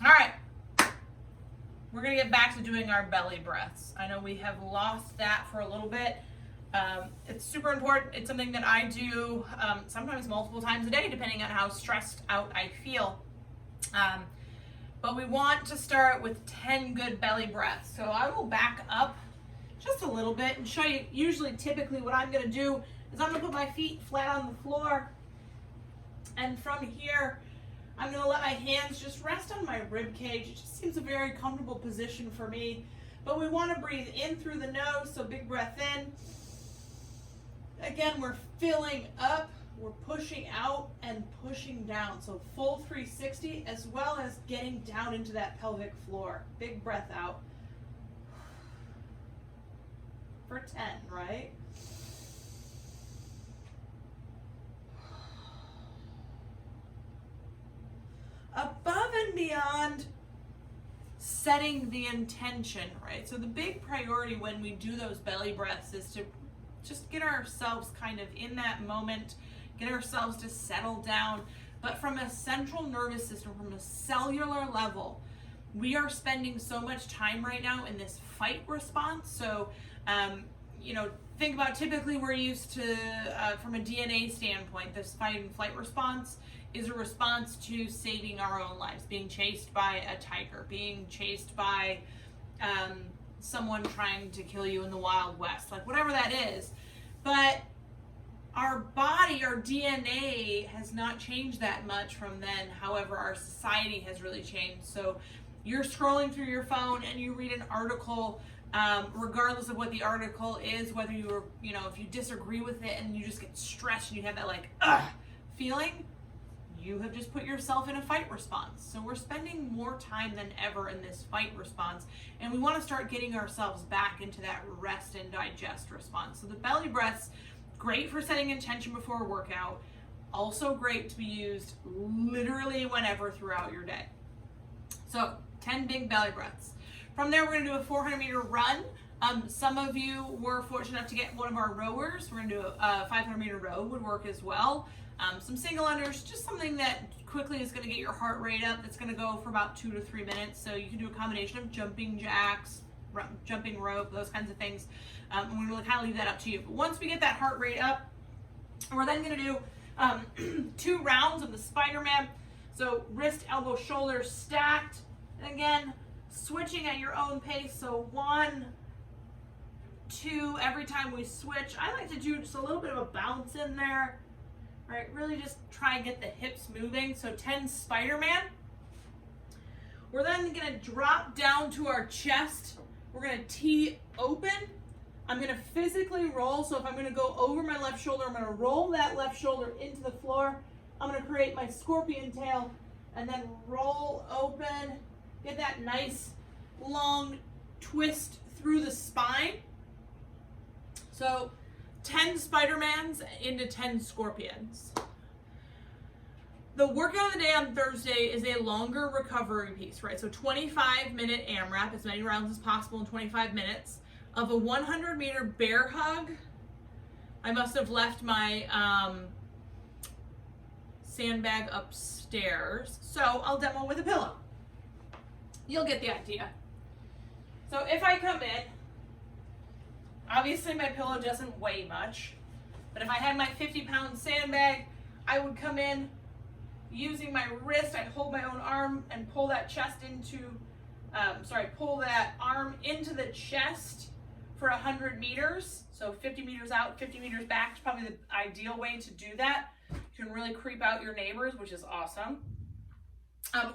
All right. We're going to get back to doing our belly breaths. I know we have lost that for a little bit. It's super important. It's something that I do sometimes multiple times a day, depending on how stressed out I feel. But we want to start with 10 good belly breaths. So I will back up just a little bit and show you typically what I'm going to do is I'm going to put my feet flat on the floor. And from here, I'm going to let my hands just rest on my rib cage. It just seems a very comfortable position for me. But we want to breathe in through the nose, so big breath in. Again, we're filling up, we're pushing out and pushing down. So full 360 as well as getting down into that pelvic floor. Big breath out. For 10, right? Above and beyond setting the intention, right? So the big priority when we do those belly breaths is to just get ourselves kind of in that moment, get ourselves to settle down. But from a central nervous system, from a cellular level, we are spending so much time right now in this fight response. So, think about typically we're used to, from a DNA standpoint, this fight and flight response is a response to saving our own lives, being chased by a tiger, being chased by someone trying to kill you in the Wild West, like whatever that is. But our body, our DNA has not changed that much from then. However, our society has really changed. So you're scrolling through your phone and you read an article, regardless of what the article is, whether you're, if you disagree with it and you just get stressed and you have that like, feeling, you have just put yourself in a fight response. So we're spending more time than ever in this fight response, and we want to start getting ourselves back into that rest and digest response. So the belly breaths, great for setting intention before a workout, also great to be used literally whenever throughout your day. So 10 big belly breaths. From there, we're going to do a 400-meter run. Some of you were fortunate enough to get one of our rowers. We're going to do a 500-meter row would work as well. Some single unders, just something that quickly is going to get your heart rate up. That's going to go for about 2 to 3 minutes. So you can do a combination of jumping jacks, jumping rope, those kinds of things. And we're going to kind of leave that up to you. But once we get that heart rate up, we're then going to do 2 rounds of the Spider-Man. So wrist, elbow, shoulder stacked. And again, switching at your own pace. So 1, 2, every time we switch. I like to do just a little bit of a bounce in there. Right, really just try and get the hips moving. So 10 Spider-Man. We're then going to drop down to our chest. We're going to tee open. I'm going to physically roll. So if I'm going to go over my left shoulder, I'm going to roll that left shoulder into the floor. I'm going to create my scorpion tail and then roll open. Get that nice long twist through the spine. So 10 Spider-Mans into 10 Scorpions. The workout of the day on Thursday is a longer recovery piece, right? So 25-minute AMRAP, as many rounds as possible in 25 minutes, of a 100-meter bear hug. I must have left my sandbag upstairs, so I'll demo with a pillow. You'll get the idea. So if I come in, obviously my pillow doesn't weigh much, but if I had my 50-pound sandbag, I would come in using my wrist. I'd hold my own arm and pull that pull that arm into the chest for 100 meters. So 50 meters out, 50 meters back is probably the ideal way to do that. You can really creep out your neighbors, which is awesome.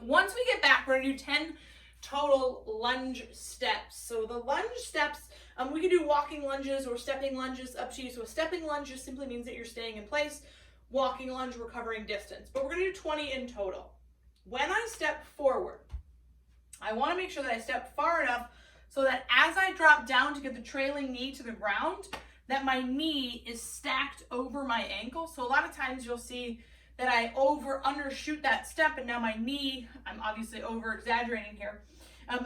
Once we get back, we're gonna do 10 total lunge steps. So the lunge steps, we can do walking lunges or stepping lunges, up to you. So a stepping lunge just simply means that you're staying in place. Walking lunge, recovering distance. But we're gonna do 20 in total. When I step forward, I wanna make sure that I step far enough so that as I drop down to get the trailing knee to the ground, that my knee is stacked over my ankle. So a lot of times you'll see that I undershoot that step, and now my knee, I'm obviously over exaggerating here,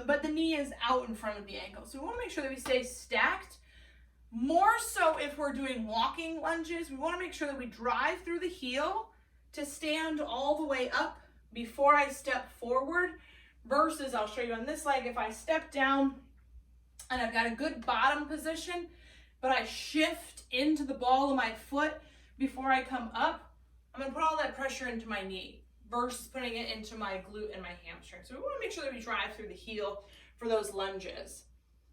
but the knee is out in front of the ankle. So we want to make sure that we stay stacked. More so if we're doing walking lunges, we want to make sure that we drive through the heel to stand all the way up before I step forward, versus, I'll show you on this leg, if I step down and I've got a good bottom position, but I shift into the ball of my foot before I come up, I'm gonna put all that pressure into my knee versus putting it into my glute and my hamstring. So we wanna make sure that we drive through the heel for those lunges.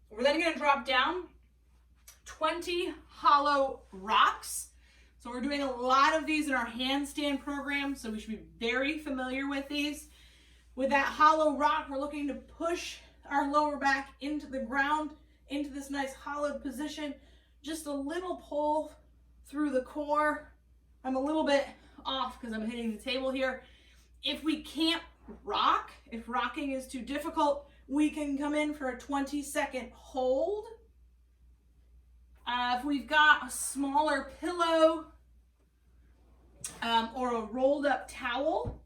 We're then gonna drop down 20 hollow rocks. So we're doing a lot of these in our handstand program, so we should be very familiar with these. With that hollow rock, we're looking to push our lower back into the ground, into this nice hollowed position. Just a little pull through the core. I'm a little bit off because I'm hitting the table here. If we can't rock, if rocking is too difficult, we can come in for a 20-second hold. If we've got a smaller pillow or a rolled up towel,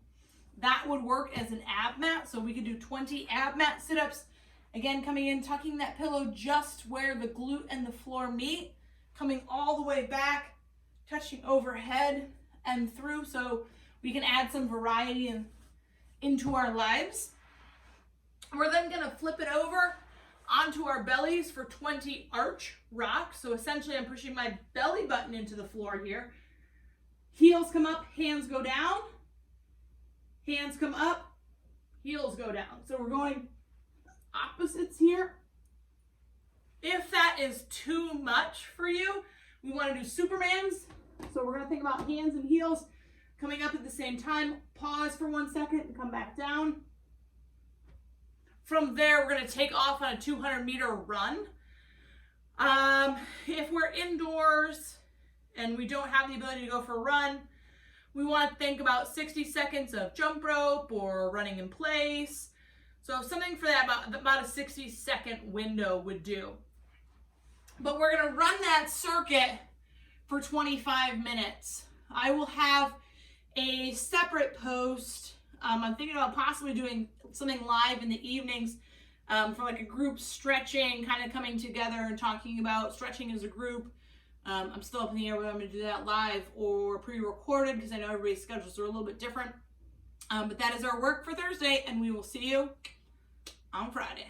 that would work as an ab mat. So we could do 20 ab mat sit-ups. Again, coming in, tucking that pillow just where the glute and the floor meet, coming all the way back, touching overhead and through, so we can add some variety into our lives. We're then gonna flip it over onto our bellies for 20 arch rocks. So essentially I'm pushing my belly button into the floor here. Heels come up, hands go down. Hands come up, heels go down. So we're going opposites here. If that is too much for you, we want to do Supermans. So we're going to think about hands and heels coming up at the same time. Pause for 1 second and come back down. From there, we're going to take off on a 200-meter run. If we're indoors and we don't have the ability to go for a run, we want to think about 60 seconds of jump rope or running in place. So something for that, about a 60-second window would do. But we're going to run that circuit for 25 minutes. I will have a separate post. I'm thinking about possibly doing something live in the evenings for like a group stretching, kind of coming together and talking about stretching as a group. I'm still up in the air whether I'm going to do that live or pre-recorded because I know everybody's schedules are a little bit different. But that is our work for Thursday, and we will see you on Friday.